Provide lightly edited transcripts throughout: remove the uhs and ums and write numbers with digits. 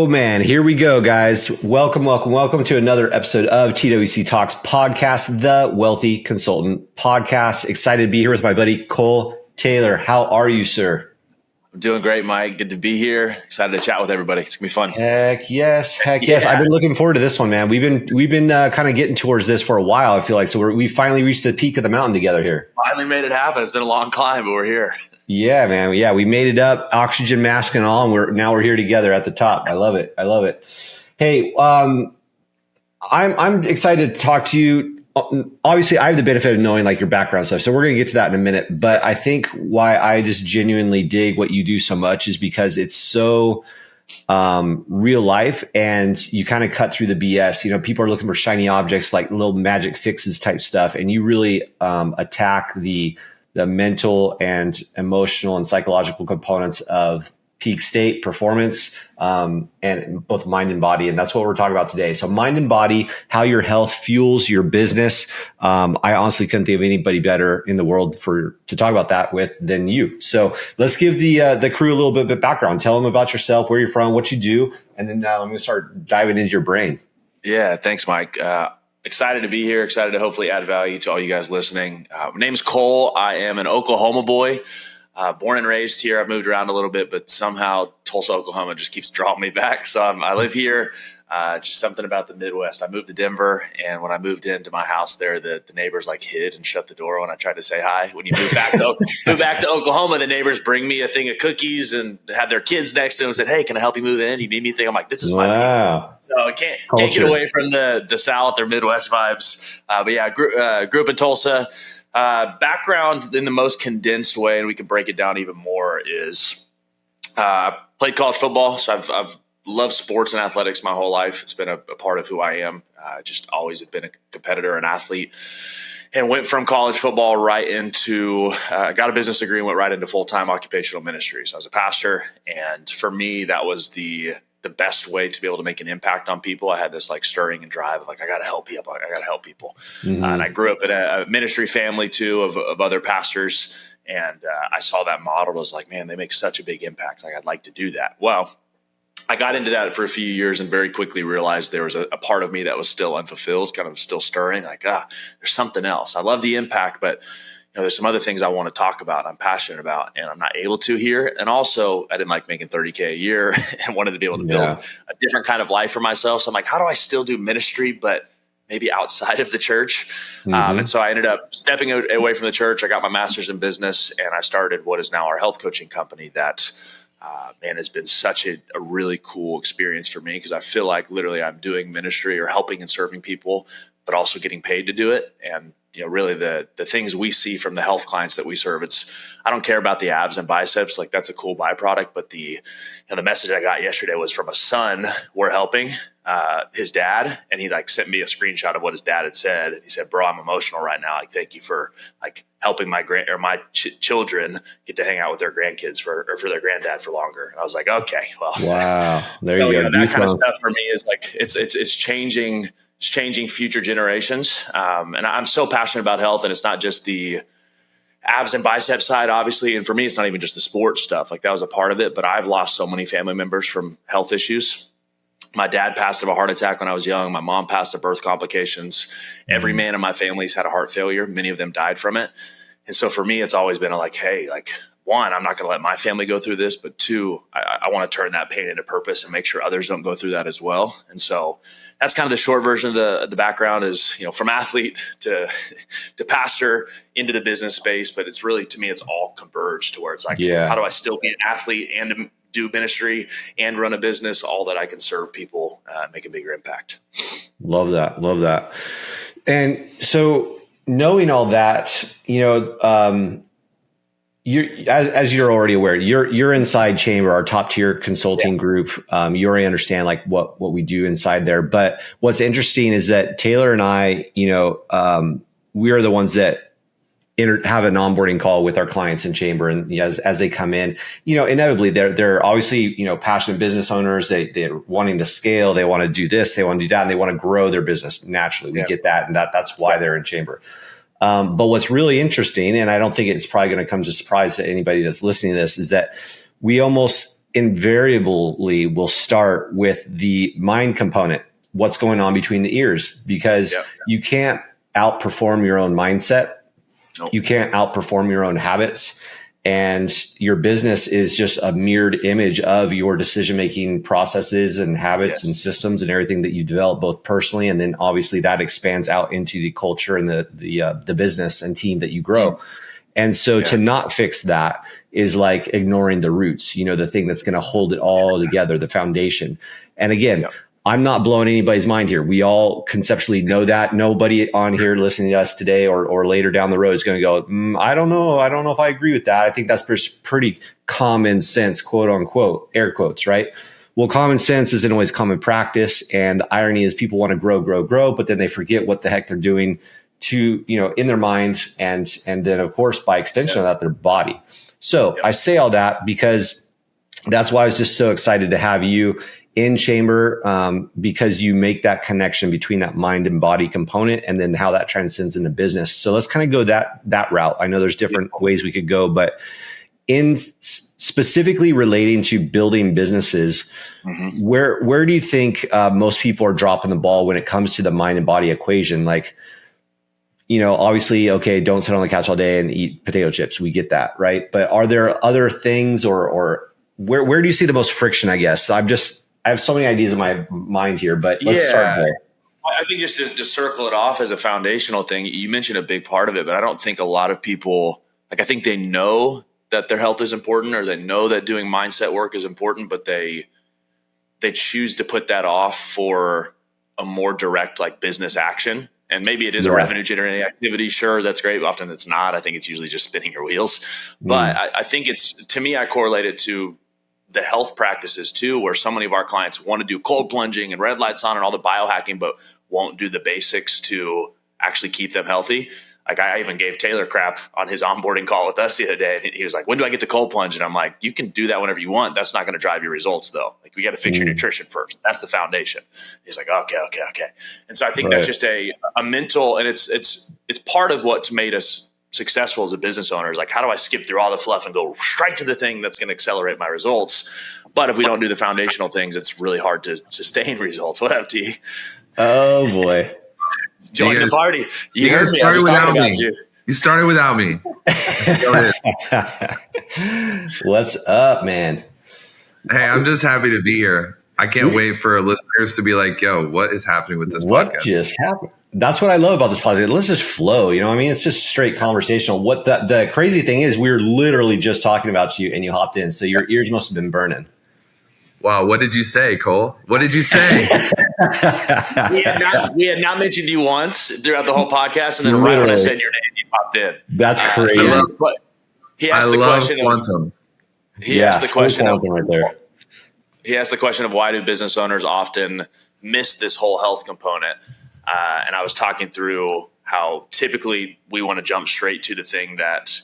Oh man, here we go, guys. Welcome to another episode of TWC Talks Podcast, the Wealthy Consultant Podcast. Excited to be here with my buddy Cole Taylor. How are you, sir? I'm doing great, Mike. Good to be here. Excited to chat with everybody. It's gonna be fun. Heck yes. I've been looking forward to this one, man. We've been kind of getting towards this for a while. I feel like we finally reached the peak of the mountain together here. Finally made it happen. It's been a long climb, but we're here. Yeah, man. Yeah, we made it up, oxygen mask and all, and we're here together at the top. I love it. Hey, I'm excited to talk to you. Obviously, I have the benefit of knowing like your background stuff, so we're going to get to that in a minute. But I think why I just genuinely dig what you do so much is because it's so real life, and you kind of cut through the BS. You know, people are looking for shiny objects, like little magic fixes type stuff, and you really attack the mental and emotional and psychological components of peak state performance, and both mind and body. And that's what we're talking about today. So mind and body, how your health fuels your business. I honestly couldn't think of anybody better in the world to talk about that with than you. So let's give the crew a little bit of background. Tell them about yourself, where you're from, what you do. And then I'm going to start diving into your brain. Yeah. Thanks, Mike. Excited to be here. Excited to hopefully add value to all you guys listening. My name's Cole. I am an Oklahoma boy. Born and raised here. I've moved around a little bit, but somehow Tulsa, Oklahoma just keeps drawing me back. So I live here. Just something about the Midwest. I moved to Denver, and when I moved into my house there, the neighbors like hid and shut the door when I tried to say hi. When you move back to Oklahoma, the neighbors bring me a thing of cookies and had their kids next to them and said, "Hey, can I help you move in? You need anything?" I'm like, "This is my people." So I can't get away from the South or Midwest vibes. But yeah, I grew up in Tulsa. Background in the most condensed way, and we can break it down even more, is played college football. So I've loved sports and athletics my whole life. It's been a part of who I am. Just always have been a competitor and athlete, and went from college football right into got a business degree and went right into full-time occupational ministry. So I was a pastor, and for me, that was the best way to be able to make an impact on people. I had this like stirring and drive of like, I got to help people. Mm-hmm. And I grew up in a ministry family too of other pastors. And I saw that model. I was like, man, they make such a big impact. Like, I'd like to do that. Well, I got into that for a few years and very quickly realized there was a part of me that was still unfulfilled, kind of still stirring, like, there's something else. I love the impact, but there's some other things I want to talk about, I'm passionate about, and I'm not able to here. And also, I didn't like making $30K a year and wanted to be able to build a different kind of life for myself. So I'm like, how do I still do ministry, but maybe outside of the church? Mm-hmm. And so I ended up stepping away from the church. I got my master's in business, and I started what is now our health coaching company that, has been such a really cool experience for me, because I feel like literally I'm doing ministry or helping and serving people, but also getting paid to do it. And really the things we see from the health clients that we serve, I don't care about the abs and biceps, like that's a cool byproduct. But the message I got yesterday was from a son we're helping, his dad. And he like sent me a screenshot of what his dad had said. And he said, "Bro, I'm emotional right now. Like, thank you for like helping my children get to hang out with their grandkids for their granddad for longer." And I was like, okay, well, wow. There you go. That kind of stuff for me is like, it's changing future generations. And I'm so passionate about health, and it's not just the abs and bicep side, obviously. And for me, it's not even just the sports stuff. Like, that was a part of it, but I've lost so many family members from health issues. My dad passed of a heart attack when I was young. My mom passed of birth complications. Every man in my family's had a heart failure. Many of them died from it. And so for me, it's always been like, hey, like, one, I'm not going to let my family go through this, but two, I want to turn that pain into purpose and make sure others don't go through that as well. And so that's kind of the short version of the background is, from athlete to pastor into the business space. But it's really, to me, it's all converged to where it's like, how do I still be an athlete and do ministry and run a business, all that I can serve people, make a bigger impact. Love that. And so knowing all that, as you're already aware, you're inside Chamber, our top tier consulting group. You already understand like what we do inside there. But what's interesting is that Taylor and I, we are the ones that have an onboarding call with our clients in Chamber, and as they come in, inevitably they're obviously passionate business owners. They're wanting to scale. They want to do this. They want to do that, and they want to grow their business naturally. We get that, and that's why they're in Chamber. But what's really interesting, and I don't think it's probably going to come as a surprise to anybody that's listening to this, is that we almost invariably will start with the mind component, what's going on between the ears, because you can't outperform your own mindset. Nope. You can't outperform your own habits. And your business is just a mirrored image of your decision-making processes and habits and systems and everything that you develop both personally. And then obviously that expands out into the culture and the business and team that you grow. And so to not fix that is like ignoring the roots, the thing that's going to hold it all together, the foundation. And again, I'm not blowing anybody's mind here. We all conceptually know that. Nobody on here listening to us today or later down the road is going to go, I don't know. I don't know if I agree with that. I think that's pretty common sense, quote unquote, air quotes, right? Well, common sense isn't always common practice. And the irony is people want to grow, but then they forget what the heck they're doing to, in their mind. And then of course, by extension of that, their body. So I say all that because that's why I was just so excited to have you in chamber, because you make that connection between that mind and body component and then how that transcends into business. So let's kind of go that route. I know there's different ways we could go, but in specifically relating to building businesses, where do you think most people are dropping the ball when it comes to the mind and body equation? Like, obviously, okay, don't sit on the couch all day and eat potato chips. We get that, right? But are there other things or where do you see the most friction, I guess? I have so many ideas in my mind here, but let's start there. I think just to circle it off as a foundational thing, you mentioned a big part of it, but I don't think a lot of people, I think they know that their health is important or they know that doing mindset work is important, but they choose to put that off for a more direct business action. And maybe it is a revenue generating activity. Sure, that's great. But often it's not. I think it's usually just spinning your wheels. But I think to me, I correlate it to the health practices too, where so many of our clients want to do cold plunging and red lights on and all the biohacking, but won't do the basics to actually keep them healthy. Like I even gave Taylor crap on his onboarding call with us the other day. And he was like, when do I get to cold plunge? And I'm like, you can do that whenever you want. That's not going to drive your results though. Like we got to fix your nutrition first. That's the foundation. He's like, okay. And so I think that's just a mental, and it's part of what's made us successful as a business owner is like, how do I skip through all the fluff and go straight to the thing that's going to accelerate my results? But if we don't do the foundational things, it's really hard to sustain results. What up, T? Oh boy. Join the party. You guys started without me. You started without me. What's up, man? Hey, I'm just happy to be here. I can't wait for listeners to be like, yo, what is happening with this podcast? What just happened? That's what I love about this podcast. Let's just flow. You know what I mean? It's just straight conversational. What the crazy thing is, we were literally just talking about you and you hopped in. So your ears must have been burning. Wow. What did you say, Cole? What did you say? we had not mentioned you once throughout the whole podcast. And then right when I said your name, you popped in. That's crazy. He asked the question quantum. He asked the question of right there. He asked the question of why do business owners often miss this whole health component? And I was talking through how typically we want to jump straight to the thing that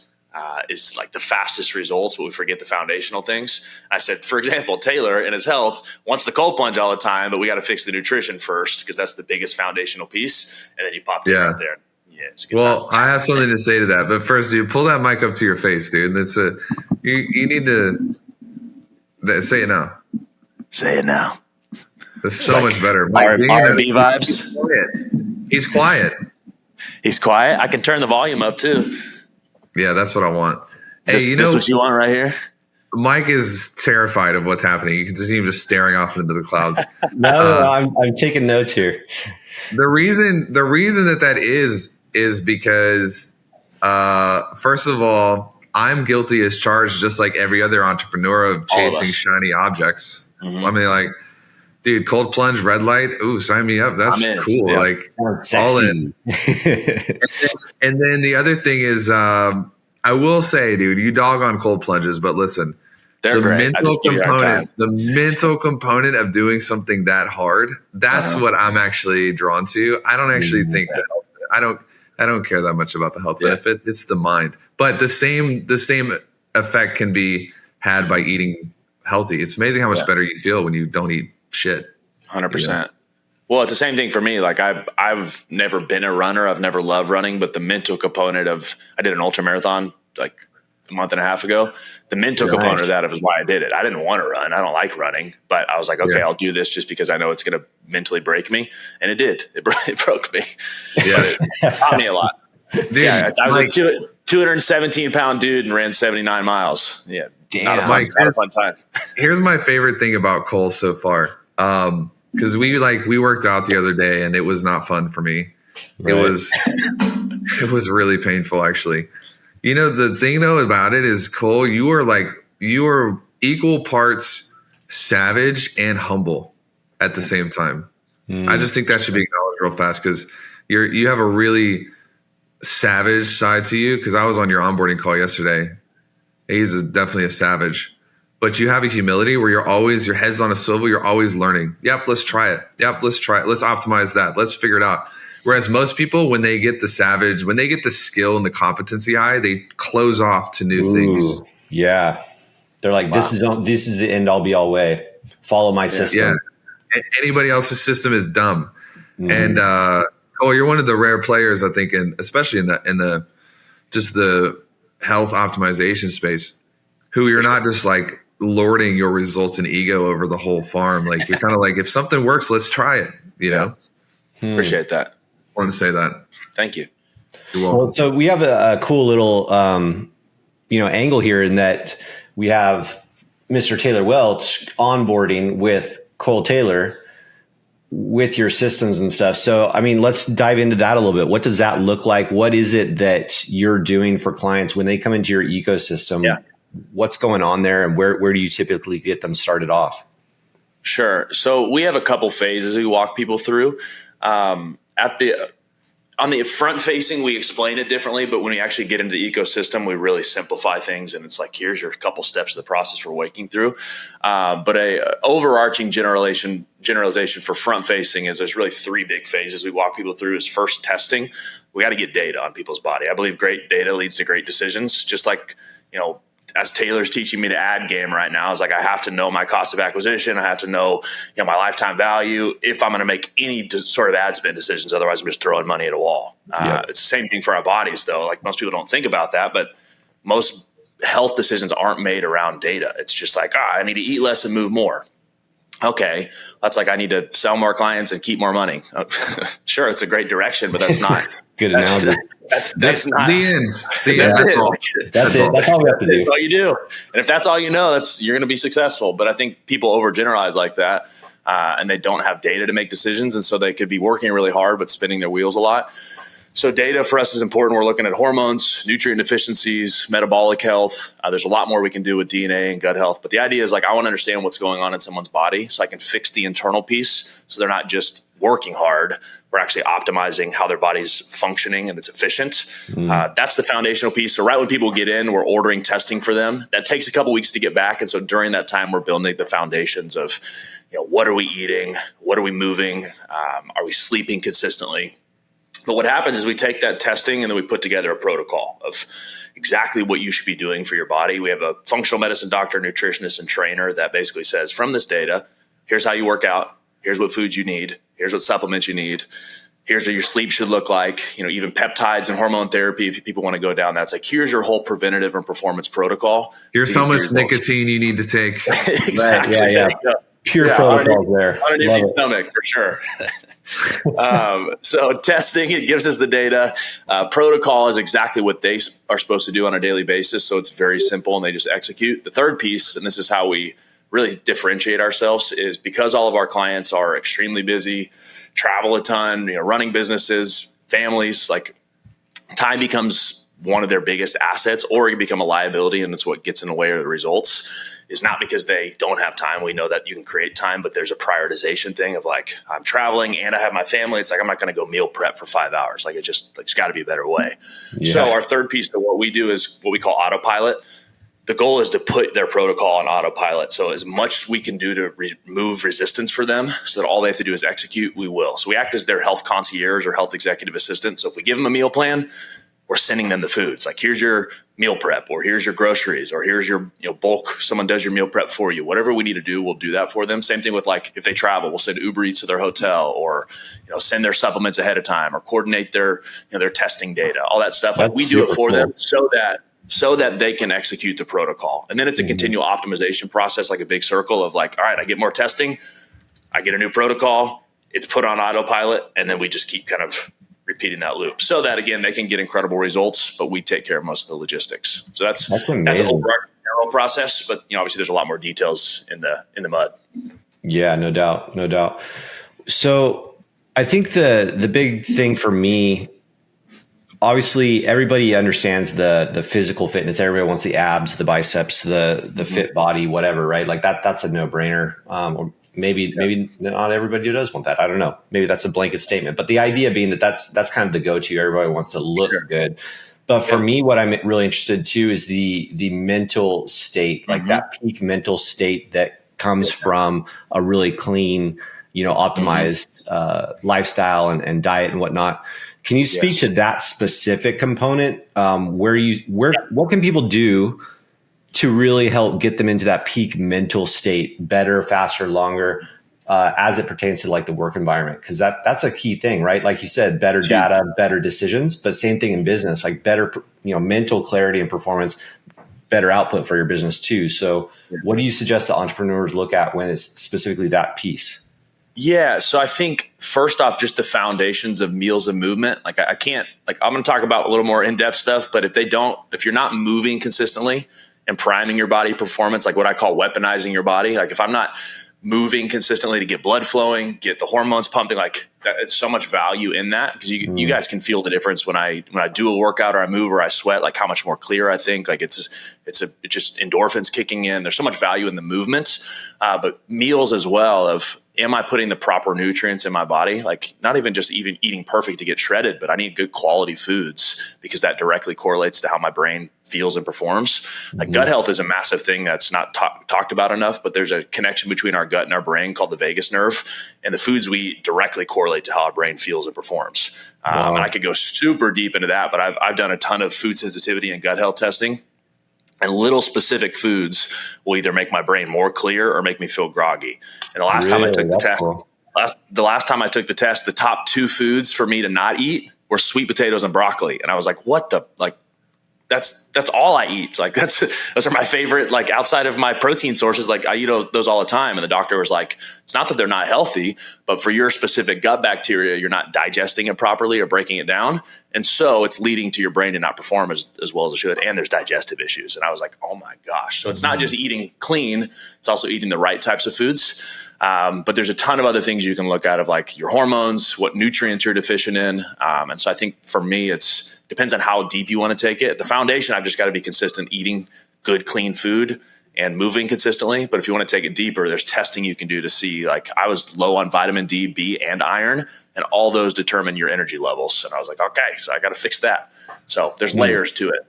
is like the fastest results, but we forget the foundational things. I said, for example, Taylor in his health wants to cold plunge all the time, but we got to fix the nutrition first because that's the biggest foundational piece. And then you popped it right there. Yeah, it's a good time. I have something to say to that. But first, dude, pull that mic up to your face, dude. You need to say it now. Say it now. That's so much better. R&B vibes. He's quiet. He's quiet. I can turn the volume up too. Yeah, that's what I want. Is this what you want right here? Mike is terrified of what's happening. You can see him just staring off into the clouds. No, I'm taking notes here. The reason that is because first of all, I'm guilty as charged, just like every other entrepreneur, of chasing shiny objects. Mm-hmm. I mean, like, dude, cold plunge, red light. Ooh, sign me up. That's cool. Yeah. Like, all in. And then the other thing is, I will say, dude, you dog on cold plunges, but listen, they're great. The mental component of doing something that hard, that's what I'm actually drawn to. I don't actually think that I don't care that much about the health benefits. It's the mind. But the same effect can be had by eating healthy. It's amazing how much better you feel when you don't eat shit. 100%. Well, it's the same thing for me. Like I've never been a runner. I've never loved running, but the mental component of, I did an ultra marathon like a month and a half ago. The mental component of that is why I did it. I didn't want to run. I don't like running, but I was like, okay, I'll do this just because I know it's going to mentally break me. And it did. It broke me. Yeah. It taught me a lot. Dude, I was like 217-pound dude and ran 79 miles. Yeah. Damn. Not a fun time. Here's my favorite thing about Cole so far. Because we worked out the other day and it was not fun for me. Right. It was really painful, actually. You know, the thing though about it is, Cole, you are equal parts savage and humble at the same time. I just think that should be acknowledged real fast, because you have a really savage side to you. Because I was on your onboarding call yesterday. He's definitely a savage, but you have a humility where your head's on a swivel. You're always learning. Yep, let's try it. Yep, let's try it. Let's optimize that. Let's figure it out. Whereas most people, when they get the skill and the competency high, they close off to new things. Yeah. They're like, this is the end all be all way. Follow my system. Yeah. Anybody else's system is dumb. And you're one of the rare players, I think, especially in the just the health optimization space, who you're not just like lording your results and ego over the whole farm. Like, you're kind of like, if something works, let's try it. You know? Appreciate that. I wanted to say that. Thank you. You're welcome. Well, so we have a cool little, angle here, in that we have Mr. Taylor Welch onboarding with Cole Taylor with your systems and stuff. So, I mean, let's dive into that a little bit. What does that look like? What is it that you're doing for clients when they come into your ecosystem? Yeah. What's going on there, and where do you typically get them started off? Sure. So we have a couple phases we walk people through. On the front facing, we explain it differently, but when we actually get into the ecosystem, we really simplify things. And it's like, here's your couple steps of the process we're waking through. But a overarching generalization for front facing is there's really three big phases we walk people through. Is first, testing. We got to get data on people's body. I believe great data leads to great decisions. Just like, as Taylor's teaching me the ad game right now, is like, I have to know my cost of acquisition. I have to know, my lifetime value if I'm going to make any sort of ad spend decisions. Otherwise, I'm just throwing money at a wall. It's the same thing for our bodies, though. Like, most people don't think about that, but most health decisions aren't made around data. It's just like, I need to eat less and move more. Okay, that's like, I need to sell more clients and keep more money. Sure, it's a great direction, but that's not good analogy. That's not the end. That's all. That's it. That's all we have to do. That's all you do. And if that's all you know, you're going to be successful. But I think people overgeneralize like that, and they don't have data to make decisions, and so they could be working really hard but spinning their wheels a lot. So data for us is important. We're looking at hormones, nutrient deficiencies, metabolic health. There's a lot more we can do with DNA and gut health. But the idea is, like, I want to understand what's going on in someone's body so I can fix the internal piece, so they're not just working hard. We're actually optimizing how their body's functioning and it's efficient. That's the foundational piece. So right when people get in, we're ordering testing for them. That takes a couple weeks to get back. And so during that time, we're building the foundations of, what are we eating? What are we moving? Are we sleeping consistently? But what happens is we take that testing and then we put together a protocol of exactly what you should be doing for your body. We have a functional medicine doctor, nutritionist, and trainer that basically says, from this data, here's how you work out. Here's what foods you need. Here's what supplements you need. Here's what your sleep should look like. Even peptides and hormone therapy, if people want to go down, that's like, here's your whole preventative and performance protocol. Here's how much nicotine you need to take. Exactly. Right, yeah. Pure protocols there. On an empty stomach, for sure. So testing, it gives us the data. Protocol is exactly what they are supposed to do on a daily basis. So it's very simple and they just execute. The third piece, and this is how we really differentiate ourselves, is because all of our clients are extremely busy, travel a ton, running businesses, families, like, time becomes one of their biggest assets, or it can become a liability, and it's what gets in the way of the results. Is not because they don't have time. We know that you can create time, but there's a prioritization thing of like, I'm traveling and I have my family. It's like, I'm not going to go meal prep for 5 hours. Like, it's got to be a better way. Yeah. So our third piece of what we do is what we call autopilot. The goal is to put their protocol on autopilot. So as much we can do to remove resistance for them so that all they have to do is execute, we will. So we act as their health concierge or health executive assistant. So if we give them a meal plan, we're sending them the foods. Like, here's your meal prep, or here's your groceries, or here's your bulk. Someone does your meal prep for you. Whatever we need to do, we'll do that for them. Same thing with, like, if they travel, we'll send Uber Eats to their hotel, or send their supplements ahead of time, or coordinate their their testing data, all that stuff. Like, we do it for them so that so that they can execute the protocol. And then it's a continual optimization process, like a big circle of like, all right, I get more testing, I get a new protocol, it's put on autopilot, and then we just keep kind of repeating that loop so that, again, they can get incredible results, but we take care of most of the logistics. So that's an overarching general process, but obviously there's a lot more details in the mud. Yeah, no doubt. So I think the big thing for me, obviously everybody understands the physical fitness. Everybody wants the abs, the biceps, the fit body, whatever, right? Like that's a no brainer. Or maybe not everybody does want that. I don't know. Maybe that's a blanket statement, but the idea being that's kind of the go-to. Everybody wants to look good. But for me, what I'm really interested too is the mental state, like that peak mental state that comes from a really clean, optimized lifestyle and diet and whatnot. Can you speak to that specific component? What can people do to really help get them into that peak mental state better, faster, longer, as it pertains to like the work environment? Because that's a key thing, right? Like you said, better data, better decisions, but same thing in business, like better, mental clarity and performance, better output for your business too. So what do you suggest that entrepreneurs look at when it's specifically that piece? Yeah. So I think first off, just the foundations of meals and movement. Like I can't, like I'm going to talk about a little more in-depth stuff, but if you're not moving consistently and priming your body performance, like what I call weaponizing your body, like if I'm not moving consistently to get blood flowing, get the hormones pumping, like that, it's so much value in that, because you guys can feel the difference when I do a workout or I move or I sweat, like how much more clear I think. Like it's just endorphins kicking in. There's so much value in the movement, but meals as well. Am I putting the proper nutrients in my body? Like not even eating perfect to get shredded, but I need good quality foods because that directly correlates to how my brain feels and performs. Like gut health is a massive thing that's not talked about enough, but there's a connection between our gut and our brain called the vagus nerve, and the foods we eat directly correlate to how our brain feels and performs. And I could go super deep into that, but I've done a ton of food sensitivity and gut health testing. And little specific foods will either make my brain more clear or make me feel groggy. And the last time I took the test, the top 2 foods for me to not eat were sweet potatoes and broccoli. And I was like, what the, like, that's all I eat. Like those are my favorite, like outside of my protein sources, like I eat those all the time. And the doctor was like, it's not that they're not healthy, but for your specific gut bacteria, you're not digesting it properly or breaking it down. And so it's leading to your brain to not perform as well as it should. And there's digestive issues. And I was like, oh my gosh. So it's not just eating clean, it's also eating the right types of foods. But there's a ton of other things you can look at of like your hormones, what nutrients you're deficient in. And so I think for me, depends on how deep you want to take it. The foundation, I've just got to be consistent eating good, clean food and moving consistently. But if you want to take it deeper, there's testing you can do to see, like I was low on vitamin D, B, and iron, and all those determine your energy levels. And I was like, okay, so I got to fix that. So there's layers to it.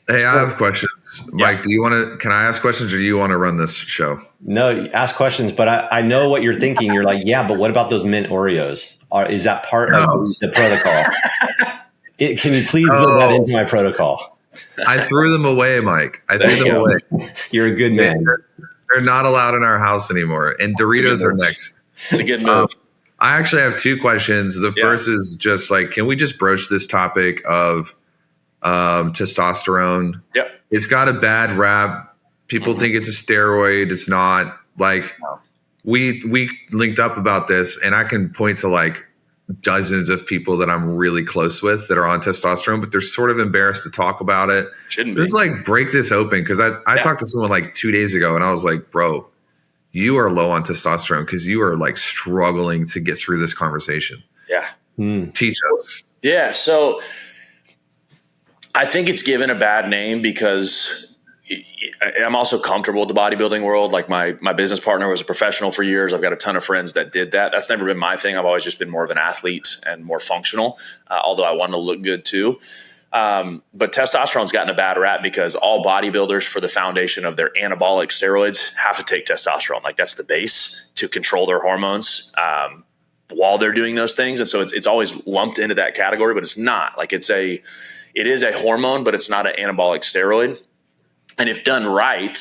Hey, I have questions. Mike, can I ask questions or do you want to run this show? No, ask questions, but I know what you're thinking. You're like, yeah, but what about those mint Oreos? Is that part of the protocol? Can you please build that into my protocol? I threw them away, Mike. I threw them away. You're a good man. They're not allowed in our house anymore. And Doritos are next. It's a good move. I actually have 2 questions. The first is just like, can we just broach this topic of testosterone? Yep. It's got a bad rap. People think it's a steroid. It's not. Like we linked up about this, and I can point to like dozens of people that I'm really close with that are on testosterone, but they're sort of embarrassed to talk about it. Shouldn't be. Just like break this open, because I talked to someone like 2 days ago, and I was like, bro, you are low on testosterone because you are like struggling to get through this conversation. Yeah. Teach us. Yeah. So I think it's given a bad name because I'm also comfortable with the bodybuilding world. Like my business partner was a professional for years. I've got a ton of friends that did that. That's never been my thing. I've always just been more of an athlete and more functional, although I want to look good too. But testosterone's gotten a bad rap because all bodybuilders, for the foundation of their anabolic steroids, have to take testosterone. Like that's the base to control their hormones while they're doing those things. And so it's always lumped into that category, but it's not. Like it is a hormone, but it's not an anabolic steroid. And if done right,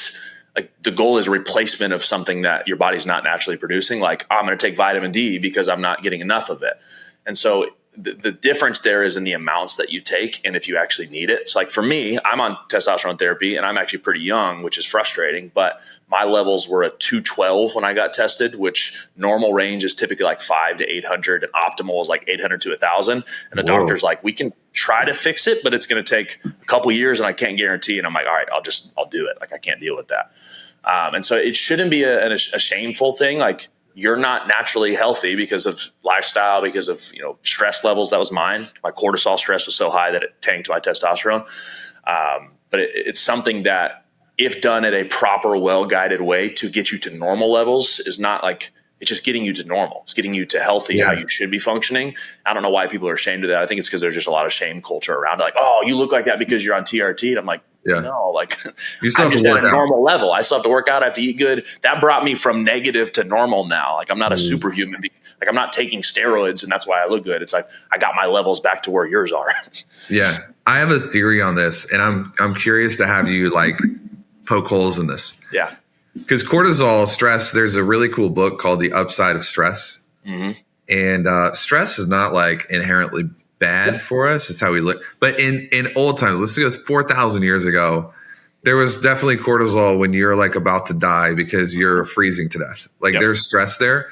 like the goal is replacement of something that your body's not naturally producing. Like I'm going to take vitamin D because I'm not getting enough of it. And so the difference there is in the amounts that you take and if you actually need it. So like for me, I'm on testosterone therapy and I'm actually pretty young, which is frustrating, but my levels were at 212 when I got tested, which normal range is typically like 500 to 800 and optimal is like 800 to 1,000. And the doctor's like, we can try to fix it, but it's going to take a couple years and I can't guarantee. And I'm like, all right, I'll do it. Like I can't deal with that. And so it shouldn't be a shameful thing. Like you're not naturally healthy because of lifestyle, because of, stress levels. That was mine. My cortisol stress was so high that it tanked my testosterone. But it's something that if done at a proper, well-guided way to get you to normal levels is not like, it's just getting you to normal. It's getting you to healthy, how you should be functioning. I don't know why people are ashamed of that. I think it's because there's just a lot of shame culture around it. Like, oh, you look like that because you're on TRT. And I'm like, no, like you still I'm have just to at work a out. normal level. I still have to work out. I have to eat good. That brought me from negative to normal now. Like I'm not a superhuman. Like I'm not taking steroids and that's why I look good. It's like I got my levels back to where yours are. Yeah. I have a theory on this and I'm curious to have you like poke holes in this. Yeah. Because cortisol, stress, there's a really cool book called The Upside of Stress. Mm-hmm. And stress is not like inherently bad for us. It's how we look. But in old times, let's go 4,000 years ago, there was definitely cortisol when you're like about to die because you're freezing to death. Like there's stress there.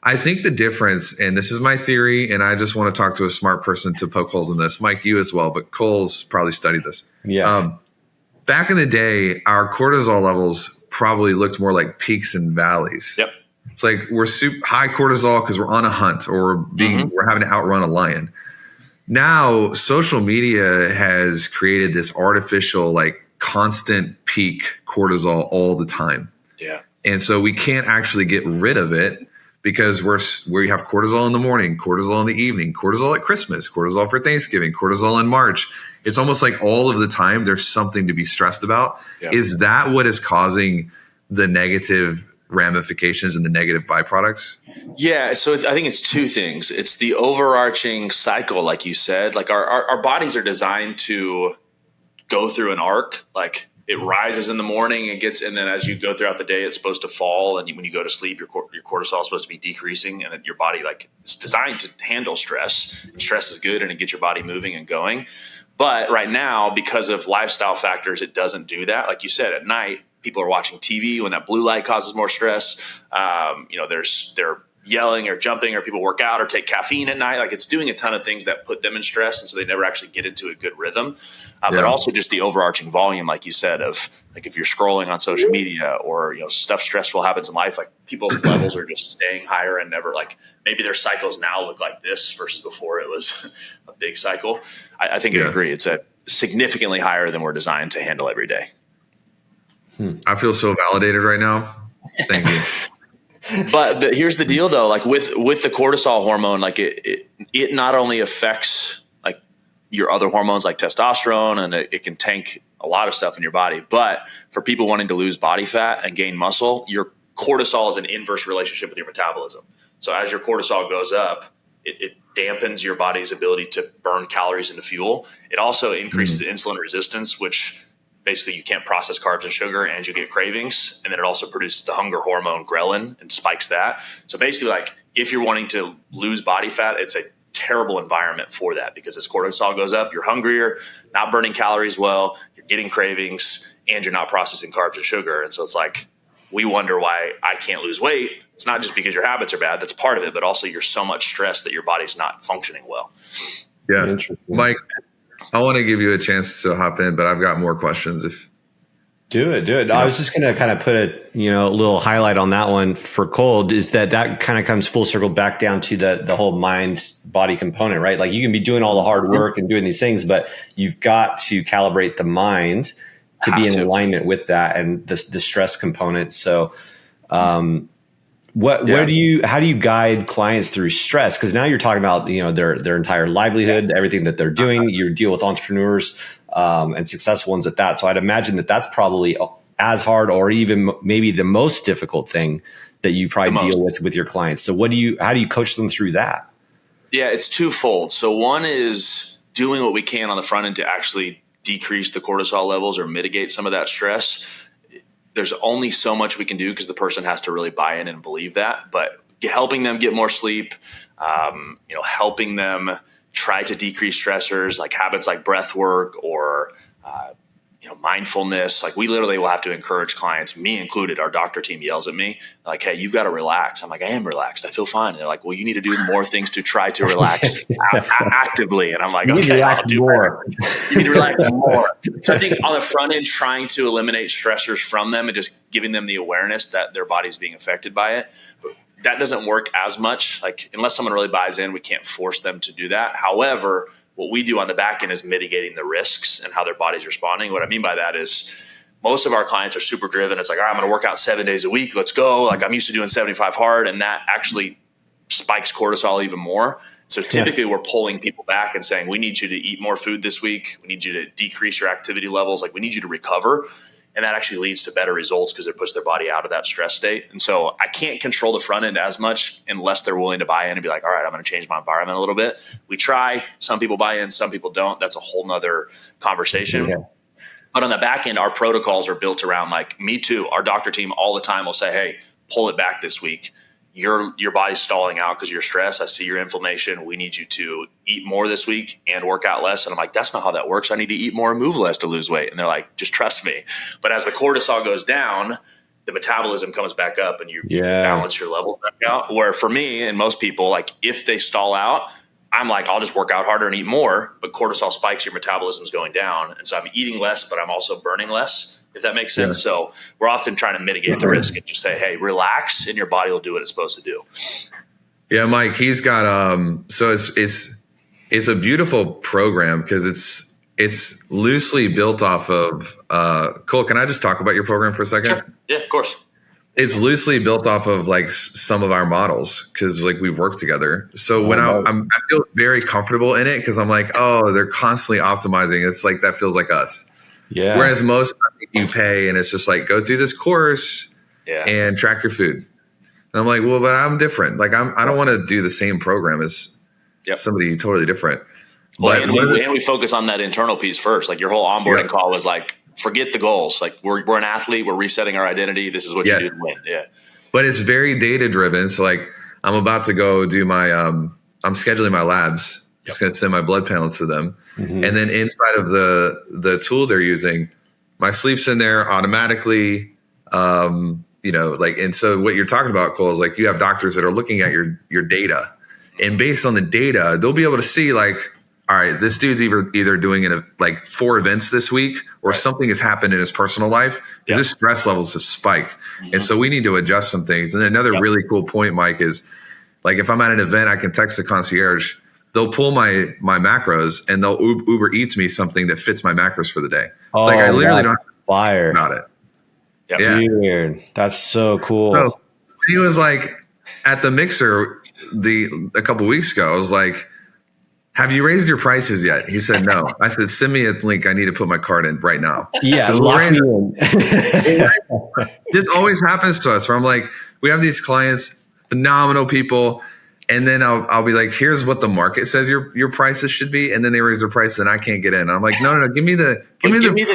I think the difference, and this is my theory, and I just want to talk to a smart person to poke holes in this. Mike, you as well, but Cole's probably studied this. Yeah. Back in the day, our cortisol levels probably looked more like peaks and valleys. Yep. It's like we're super high cortisol because we're on a hunt or we're having to outrun a lion. Now, social media has created this artificial, like constant peak cortisol all the time. Yeah. And so we can't actually get rid of it because we have cortisol in the morning, cortisol in the evening, cortisol at Christmas, cortisol for Thanksgiving, cortisol in March. It's almost like all of the time there's something to be stressed about. Yeah. Is that what is causing the negative ramifications and the negative byproducts? Yeah. So I think it's two things. It's the overarching cycle, like you said. Like our bodies are designed to go through an arc. Like it rises in the morning, and then as you go throughout the day, it's supposed to fall. And when you go to sleep, your cortisol is supposed to be decreasing, and your body, like, it's designed to handle stress. Stress is good, and it gets your body moving and going. But right now, because of lifestyle factors, it doesn't do that. Like you said, at night, people are watching TV when that blue light causes more stress. They're yelling or jumping, or people work out or take caffeine at night. Like it's doing a ton of things that put them in stress. And so they never actually get into a good rhythm. But also just the overarching volume, like you said, of like, if you're scrolling on social media or, stuff stressful happens in life, like people's levels are just staying higher and never, like, maybe their cycles now look like this versus before it was a big cycle. I think I agree. It's significantly higher than we're designed to handle every day. I feel so validated right now. Thank you. But here's the deal, though. Like with the cortisol hormone, like it not only affects like your other hormones like testosterone, and it can tank a lot of stuff in your body. But for people wanting to lose body fat and gain muscle, your cortisol is an inverse relationship with your metabolism. So as your cortisol goes up, it dampens your body's ability to burn calories into fuel. It also increases insulin resistance, which basically you can't process carbs and sugar, and you get cravings. And then it also produces the hunger hormone ghrelin and spikes that. So basically, like, if you're wanting to lose body fat, it's a terrible environment for that, because as cortisol goes up, you're hungrier, not burning calories well, you're getting cravings, and you're not processing carbs and sugar. And so it's like, we wonder why I can't lose weight. It's not just because your habits are bad. That's part of it, but also you're so much stressed that your body's not functioning well. Yeah. Mike, I want to give you a chance to hop in, but I've got more questions. Do it. I was just going to kind of put a little highlight on that one for Cole, is that kind of comes full circle back down to the whole mind body component, right? Like you can be doing all the hard work and doing these things, but you've got to calibrate the mind to be in alignment with that and the stress component. So, how do you guide clients through stress? Because now you're talking about their entire livelihood, everything that they're doing. You deal with entrepreneurs and successful ones at that. So I'd imagine that that's probably as hard, or even maybe the most difficult thing that you probably deal with your clients. So how do you coach them through that? Yeah, it's twofold. So one is doing what we can on the front end to actually decrease the cortisol levels or mitigate some of that stress. There's only so much we can do because the person has to really buy in and believe that. But helping them get more sleep, helping them try to decrease stressors, like habits like breath work or mindfulness. Like we literally will have to encourage clients, me included. Our doctor team yells at me like, "Hey, you've got to relax." I'm like, "I am relaxed. I feel fine." And they're like, "Well, you need to do more things to try to relax actively." And I'm like, "Okay, I'll do more. You need to relax more." So I think on the front end, trying to eliminate stressors from them and just giving them the awareness that their body's being affected by it. But that doesn't work as much. Like unless someone really buys in, we can't force them to do that. However, what we do on the back end is mitigating the risks and how their body's responding. What I mean by that is most of our clients are super driven. It's like, all right, I'm going to work out 7 days a week. Let's go. Like I'm used to doing 75 hard. And that actually spikes cortisol even more. So typically we're pulling people back and saying, we need you to eat more food this week. We need you to decrease your activity levels. Like we need you to recover. And that actually leads to better results because it puts their body out of that stress state. And so I can't control the front end as much unless they're willing to buy in and be like, all right, I'm going to change my environment a little bit. We try. Some people buy in, some people don't. That's a whole nother conversation. Yeah. But on the back end, our protocols are built around like me too. Our doctor team all the time will say, hey, pull it back this week. Your body's stalling out because you're stressed. I see your inflammation. We need you to eat more this week and work out less. And I'm like, that's not how that works. I need to eat more and move less to lose weight. And they're like, just trust me. But as the cortisol goes down, the metabolism comes back up and you balance your levels back out. Where for me and most people, like if they stall out, I'm like, I'll just work out harder and eat more. But cortisol spikes, your metabolism's going down. And so I'm eating less, but I'm also burning less. If that makes sense. Yeah. So we're often trying to mitigate the risk and just say, hey, relax and your body will do what it's supposed to do. Yeah, Mike, he's got so it's a beautiful program because it's loosely built off of Cole, can I just talk about your program for a second? Sure. Yeah, of course. It's loosely built off of like some of our models because like we've worked together. So when I feel very comfortable in it because I'm like, oh, they're constantly optimizing. It's like that feels like us. Yeah. Whereas most you pay and it's just like go through this course and track your food. And I'm like, well, but I'm different. Like I don't want to do the same program as somebody totally different. Well, and we focus on that internal piece first. Like your whole onboarding call was like, forget the goals. Like we're an athlete. We're resetting our identity. This is what you do to win. Yeah. But it's very data driven. So like I'm about to go do my I'm scheduling my labs. Just going to send my blood panels to them. Mm-hmm. And then inside of the tool they're using, my sleep's in there automatically. And so what you're talking about, Cole, is like you have doctors that are looking at your data, and based on the data, they'll be able to see like, all right, this dude's either doing like 4 events this week or something has happened in his personal life because his stress levels have spiked. Mm-hmm. And so we need to adjust some things. And another really cool point, Mike, is like if I'm at an event, I can text the concierge. They'll pull my macros and they'll Uber Eats me something that fits my macros for the day. It's like I literally don't have to fire about it. Yep. Yeah. Dude, that's so cool. So he was like at the mixer a couple of weeks ago. I was like, have you raised your prices yet? He said, no. I said, send me a link. I need to put my card in right now. Yeah. This always happens to us where I'm like, we have these clients, phenomenal people. And then I'll be like, here's what the market says your prices should be. And then they raise their price and I can't get in. And I'm like, no, give me the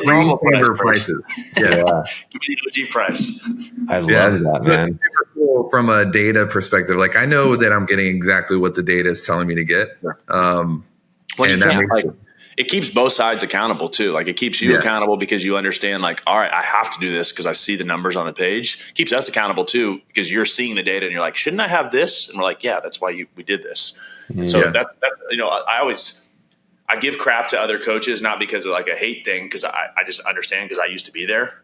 normal prices. Yeah. Give me the OG price. I love that, man. It's super cool from a data perspective. Like I know that I'm getting exactly what the data is telling me to get. It keeps both sides accountable too. Like it keeps you accountable because you understand like, all right, I have to do this because I see the numbers on the page. It keeps us accountable too because you're seeing the data and you're like, shouldn't I have this? And we're like, yeah, that's why we did this. Mm-hmm. So that's I give crap to other coaches, not because of like a hate thing, because I just understand because I used to be there.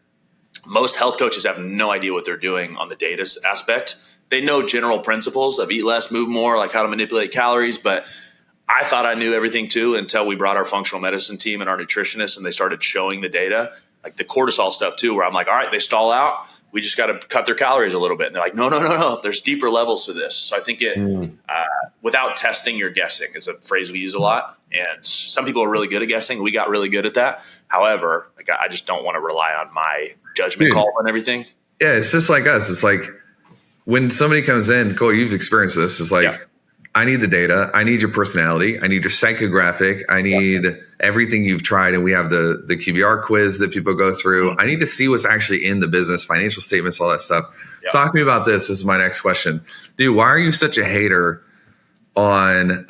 Most health coaches have no idea what they're doing on the data aspect. They know general principles of eat less, move more, like how to manipulate calories, but I thought I knew everything too until we brought our functional medicine team and our nutritionists and they started showing the data, like the cortisol stuff too, where I'm like, all right, they stall out. We just got to cut their calories a little bit. And they're like, no. There's deeper levels to this. So I think without testing, you're guessing is a phrase we use a lot. And some people are really good at guessing. We got really good at that. However, like I just don't want to rely on my judgment call on everything. Yeah. It's just like us. It's like when somebody comes in, Cole, you've experienced this. It's like, I need the data. I need your personality. I need your psychographic. I need everything you've tried. And we have the QBR quiz that people go through. I need to see what's actually in the business, financial statements, all that stuff. Talk to me about this. This is my next question. Dude, why are you such a hater on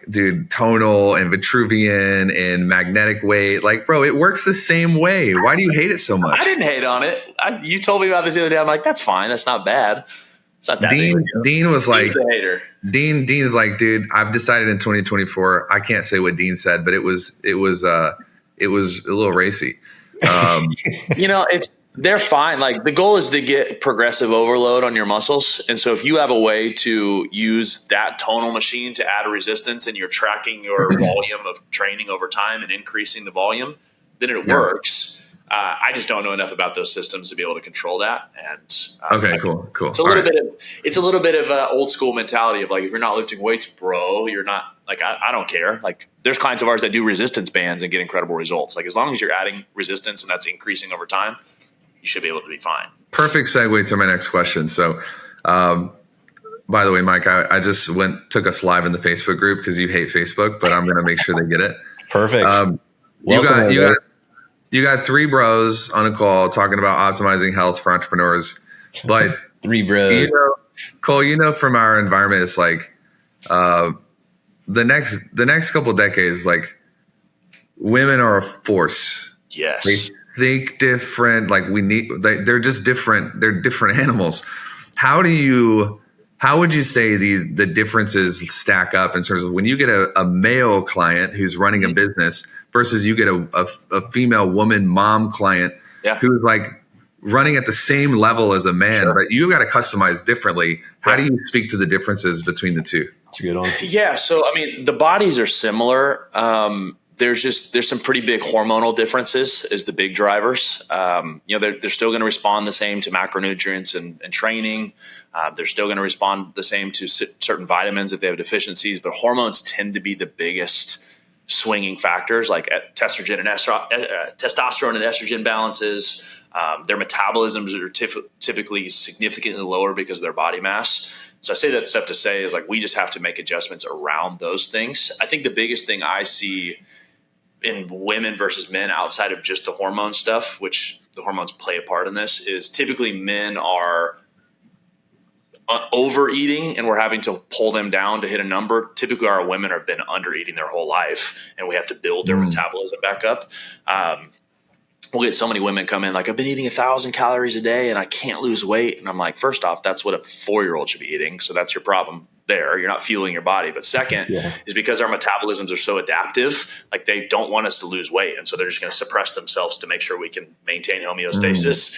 dude, tonal and Vitruvian and magnetic weight. Like, bro, it works the same way. Why do you hate it so much? I didn't hate on it. You told me about this the other day. I'm like, that's fine. That's not bad. It's not that big. Dean was like, Dean's a hater. Dean's like, dude, I've decided in 2024. I can't say what Dean said, but it was a little racy. They're fine. Like, the goal is to get progressive overload on your muscles. And so if you have a way to use that tonal machine to add a resistance and you're tracking your volume of training over time and increasing the volume, then it works. I just don't know enough about those systems to be able to control that. And cool. It's a little bit of an old school mentality of like, if you're not lifting weights, bro, you're not like, I don't care. Like, there's clients of ours that do resistance bands and get incredible results. Like, as long as you're adding resistance and that's increasing over time, you should be able to be fine. Perfect segue to my next question. So, by the way, Mike, I just took us live in the Facebook group because you hate Facebook, but I'm going to make sure they get it. Perfect. You got three bros on a call talking about optimizing health for entrepreneurs, but three bros. Cole, from our environment, it's like the next couple of decades, like, women are a force. Yes. They think different. Like, they're just different. They're different animals. How would you say the differences stack up in terms of when you get a male client who's running a business versus you get a female woman mom client who's like running at the same level as a man, but you got to customize differently. How do you speak to the differences between the two? That's a good one. Yeah. So, I mean, the bodies are similar. There's some pretty big hormonal differences as the big drivers. They're still going to respond the same to macronutrients and training. They're still going to respond the same to certain vitamins if they have deficiencies, but hormones tend to be the biggest swinging factors, like testosterone and estrogen balances. Their metabolisms are typically significantly lower because of their body mass. So I say that stuff to say is like, we just have to make adjustments around those things. I think the biggest thing I see in women versus men outside of just the hormone stuff, which the hormones play a part in this, is typically men are overeating and we're having to pull them down to hit a number. Typically our women have been under eating their whole life and we have to build their metabolism back up. We'll get so many women come in like, I've been eating 1,000 calories a day and I can't lose weight. And I'm like, first off, that's what a 4-year-old should be eating. So that's your problem there. You're not fueling your body. But second is because our metabolisms are so adaptive, like they don't want us to lose weight. And so they're just going to suppress themselves to make sure we can maintain homeostasis.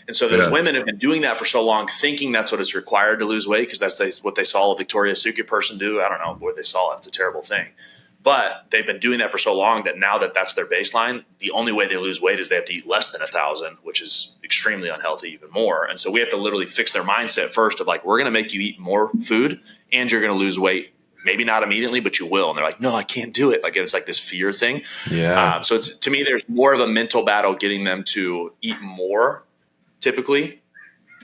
And so those women have been doing that for so long, thinking that's what is required to lose weight because that's what they saw a Victoria's Secret person do. I don't know where they saw it. It's a terrible thing. But they've been doing that for so long that now that that's their baseline, the only way they lose weight is they have to eat less than 1,000, which is extremely unhealthy even more. And so we have to literally fix their mindset first of like, we're going to make you eat more food and you're going to lose weight. Maybe not immediately, but you will. And they're like, no, I can't do it. Like, it's like this fear thing. So to me, there's more of a mental battle getting them to eat more typically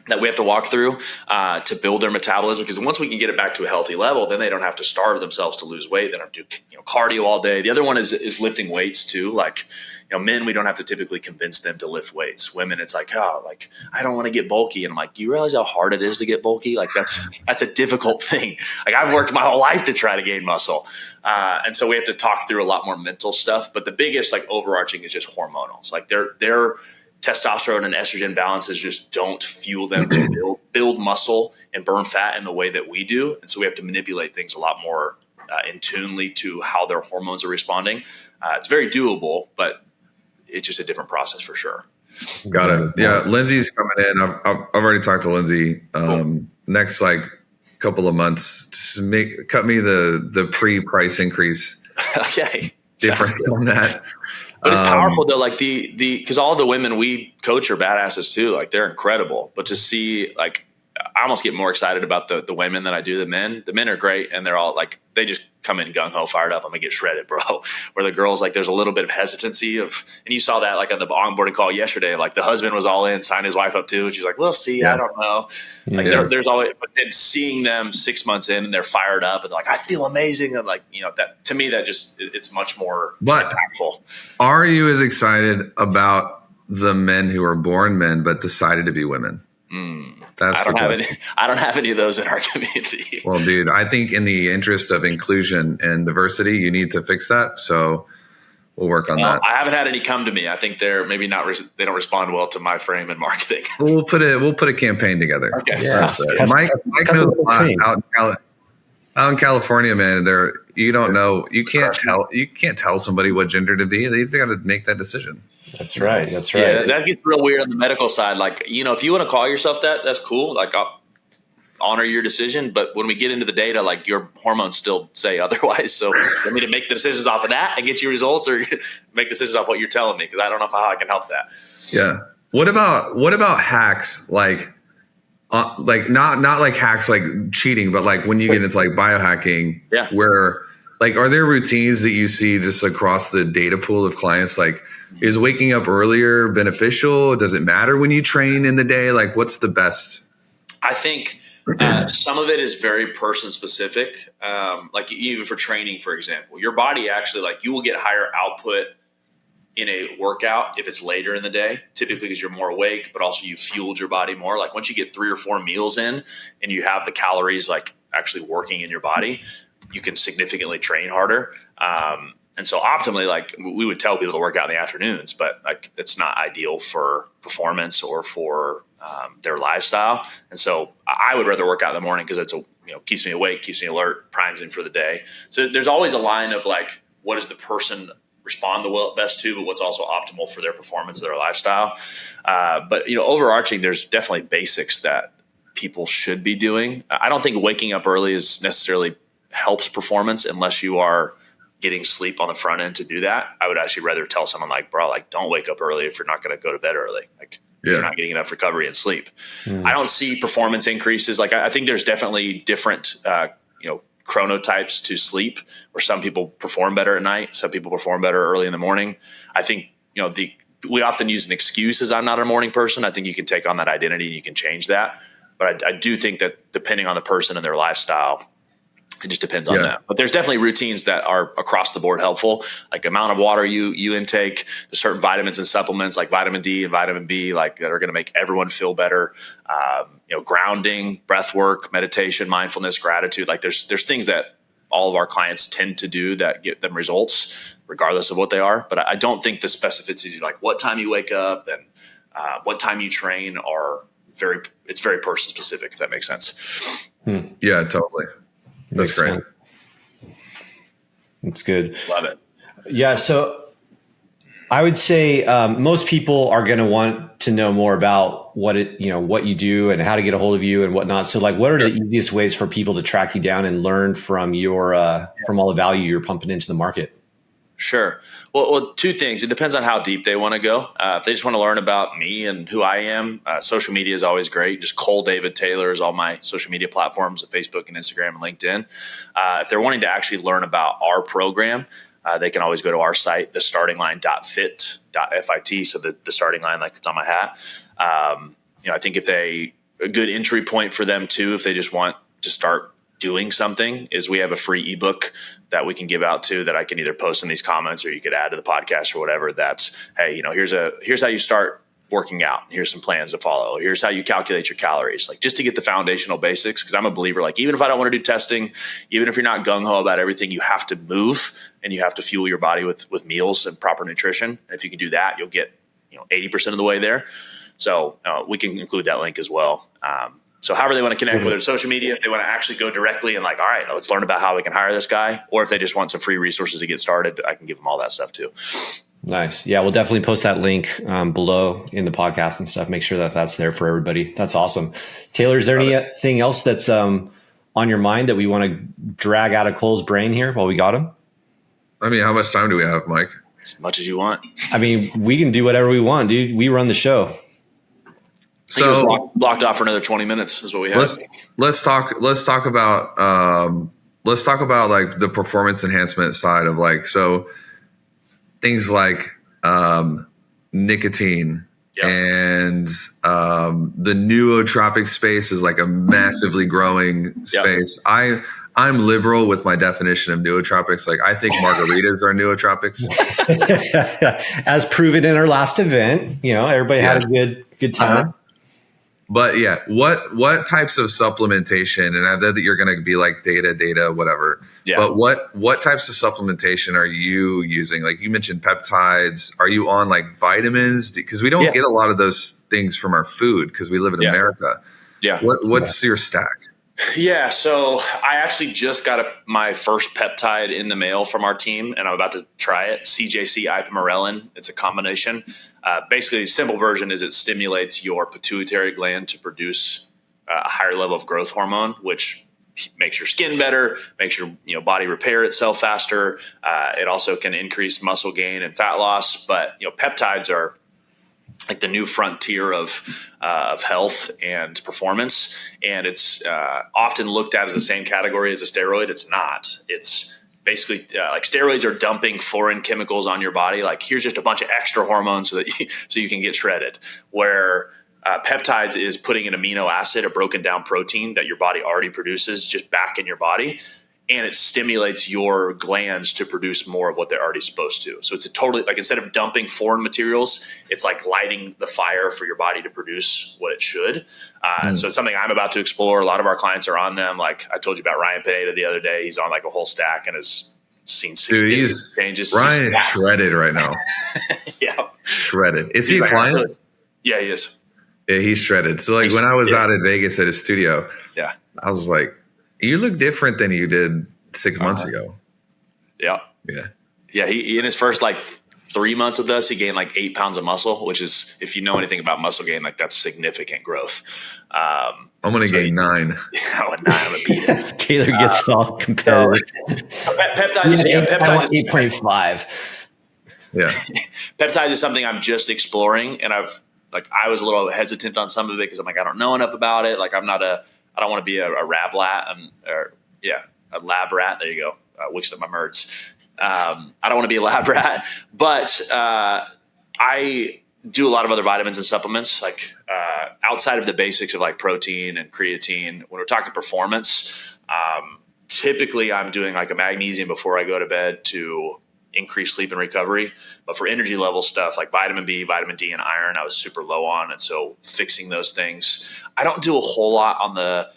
that we have to walk through to build their metabolism. Because once we can get it back to a healthy level, then they don't have to starve themselves to lose weight. They don't have to do cardio all day. The other one is lifting weights too. Like, men, we don't have to typically convince them to lift weights. Women, it's like, I don't want to get bulky. And I'm like, you realize how hard it is to get bulky? Like that's a difficult thing. Like, I've worked my whole life to try to gain muscle. And so we have to talk through a lot more mental stuff. But the biggest like overarching is just hormonals. Like their testosterone and estrogen balances just don't fuel them to build muscle and burn fat in the way that we do. And so we have to manipulate things a lot more in tunely to how their hormones are responding. It's very doable, but it's just a different process for sure. Got it. Yeah. Lindsay's coming in. I've already talked to Lindsay. Next, like couple of months, just cut me the pre-price increase. Okay. Difference on that. But it's powerful though. Like because all the women we coach are badasses too. Like, they're incredible, but to see, like, I almost get more excited about the women than I do the men. The men are great. And they're all like, they just come in gung ho fired up. I'm gonna get shredded, bro. Where the girls, like, there's a little bit of hesitancy and you saw that like on the onboarding call yesterday, like the husband was all in, signed his wife up too. And she's like, we'll see. I don't know. Like there's always, but then seeing them 6 months in and they're fired up and they're like, I feel amazing. And like, that to me, that just, it's much more impactful. Are you as excited about the men who are born men, but decided to be women? That's I don't have any of those in our community. Well, dude, I think in the interest of inclusion and diversity, you need to fix that. So we'll work on that. I haven't had any come to me. I think they're maybe not. They don't respond well to my frame and marketing. We'll put a campaign together. Okay. Yeah. Mike knows a lot out in California, man. You don't know. You can't tell somebody what gender to be. They got to make that decision. That's right. Yeah, that gets real weird on the medical side. Like, if you want to call yourself that, that's cool. Like, I'll honor your decision. But when we get into the data, like, your hormones still say otherwise. So you want me to make the decisions off of that and get you results, or make decisions off what you're telling me? Because I don't know how I can help that. Yeah. What about hacks? Like not like hacks like cheating, but like when you get into like biohacking, where like, are there routines that you see just across the data pool of clients? Like, is waking up earlier beneficial? Does it matter when you train in the day? Like, what's the best? I think some of it is very person specific. Like, even for training, for example, your body actually, like, you will get higher output in a workout if it's later in the day, typically because you're more awake, but also you fueled your body more. Like, once you get 3 or 4 meals in and you have the calories like actually working in your body, you can significantly train harder. And so optimally, like, we would tell people to work out in the afternoons, but like, it's not ideal for performance or for their lifestyle. And so I would rather work out in the morning because it's keeps me awake, keeps me alert, primes me for the day. So there's always a line of like, what does the person respond the best to, but what's also optimal for their performance or their lifestyle. But overarching, there's definitely basics that people should be doing. I don't think waking up early is necessarily helps performance unless you are getting sleep on the front end to do that. I would actually rather tell someone like, bro, like, don't wake up early if you're not going to go to bed early. Like, you're not getting enough recovery and sleep. I don't see performance increases. Like, I think there's definitely different, chronotypes to sleep, where some people perform better at night. Some people perform better early in the morning. I think, we often use an excuse as I'm not a morning person. I think you can take on that identity and you can change that. But I do think that depending on the person and their lifestyle, it just depends on that. But there's definitely routines that are across the board helpful, like amount of water you intake, the certain vitamins and supplements like vitamin D and vitamin B, like, that are going to make everyone feel better. Grounding, breath work, meditation, mindfulness, gratitude. Like, there's things that all of our clients tend to do that get them results, regardless of what they are. But I don't think the specificity, like what time you wake up and what time you train, it's very person specific, if that makes sense. Yeah, totally. That's great. Sense. That's good. Love it. Yeah. So I would say most people are going to want to know more about what you do and how to get a hold of you and whatnot. So, like, what are the easiest ways for people to track you down and learn from from all the value you're pumping into the market? Sure. Well, 2 things. It depends on how deep they want to go. If they just want to learn about me and who I am, social media is always great. Just Cole David Taylor is all my social media platforms, Facebook and Instagram and LinkedIn. If they're wanting to actually learn about our program, they can always go to our site, thestartingline.fit. So the starting line, like it's on my hat. I think a good entry point for them too, if they just want to start doing something, is we have a free ebook that we can give out to, that I can either post in these comments or you could add to the podcast or whatever. That's, hey, here's how you start working out. Here's some plans to follow. Here's how you calculate your calories, like, just to get the foundational basics. Cause I'm a believer, like, even if I don't want to do testing, even if you're not gung ho about everything, you have to move and you have to fuel your body with meals and proper nutrition. And if you can do that, you'll get, 80% of the way there. So we can include that link as well. So however they want to connect, whether it's social media, if they want to actually go directly and like, all right, let's learn about how we can hire this guy, or if they just want some free resources to get started, I can give them all that stuff too. Nice. Yeah, we'll definitely post that link below in the podcast and stuff. Make sure that that's there for everybody. That's awesome. Taylor, is there anything else that's on your mind that we want to drag out of Cole's brain here while we got him? I mean, how much time do we have, Mike? As much as you want. I mean, we can do whatever we want, dude. We run the show. So it was blocked off for another 20 minutes is what we have. Let's talk about like the performance enhancement side of, like, so things like nicotine and the nootropic space is like a massively growing space. I'm liberal with my definition of nootropics. Like, I think margaritas are nootropics. As proven in our last event, everybody had a good time. But yeah, what types of supplementation, and I know that you're going to be like data, whatever. Yeah. But what types of supplementation are you using? Like you mentioned peptides. Are you on like vitamins? Because we don't get a lot of those things from our food because we live in America. Yeah. What's your stack? Yeah, so I actually just got my first peptide in the mail from our team, and I'm about to try it. CJC ipamorelin. It's a combination. Basically, the simple version is it stimulates your pituitary gland to produce a higher level of growth hormone, which makes your skin better, makes your body repair itself faster. It also can increase muscle gain and fat loss. But peptides are like the new frontier of health and performance. And it's often looked at as the same category as a steroid. It's not. It's basically like steroids are dumping foreign chemicals on your body. Like here's just a bunch of extra hormones so you can get shredded. Where peptides is putting an amino acid, a broken down protein that your body already produces just back in your body. And it stimulates your glands to produce more of what they're already supposed to. So it's a totally like instead of dumping foreign materials, it's like lighting the fire for your body to produce what it should. And so it's something I'm about to explore. A lot of our clients are on them. Like I told you about Ryan Pineda the other day. He's on like a whole stack and has seen significant changes. Ryan is shredded right now. Yeah. Shredded. Is he a client? Yeah, he is. Yeah, he's shredded. So like when I was out in Vegas at his studio, I was like, you look different than you did 6 months ago. Yeah. He in his first like 3 months with us, he gained like 8 pounds of muscle, which is, if you know anything about muscle gain, like that's significant growth. I'm going to gain 9. I'm going to beat it. Taylor gets all competitive. Peptides is 8.5. Yeah. Peptides is something I'm just exploring, and I was a little hesitant on some of it because I'm like, I don't know enough about it. Like I don't want to be a lab rat, a lab rat. There you go. Mixed up my merds. I don't want to be a lab rat, but I do a lot of other vitamins and supplements, like outside of the basics of like protein and creatine. When we're talking performance, typically I'm doing like a magnesium before I go to bed to increase sleep and recovery. But for energy level stuff like vitamin B, vitamin D, and iron, I was super low on. And so fixing those things, I don't do a whole lot on the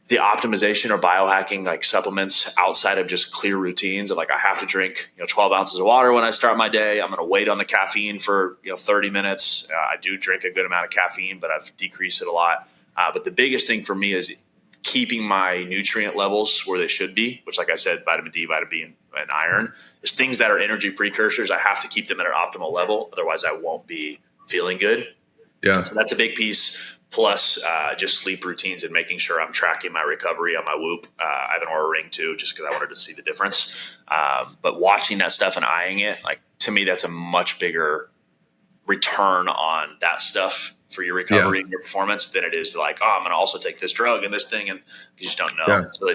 optimization or biohacking like supplements outside of just clear routines of like, I have to drink 12 ounces of water when I start my day. I'm going to wait on the caffeine for 30 minutes. I do drink a good amount of caffeine, but I've decreased it a lot. But the biggest thing for me is keeping my nutrient levels where they should be, which like I said, vitamin D, vitamin B, and iron is things that are energy precursors. I have to keep them at an optimal level. Otherwise I won't be feeling good. Yeah. So that's a big piece. Plus just sleep routines and making sure I'm tracking my recovery on my Whoop. I have an Oura Ring too, just because I wanted to see the difference. But watching that stuff and eyeing it, like to me, that's a much bigger return on that stuff for your recovery and your performance than it is to like, I'm going to also take this drug and this thing, and you just don't know. Yeah. So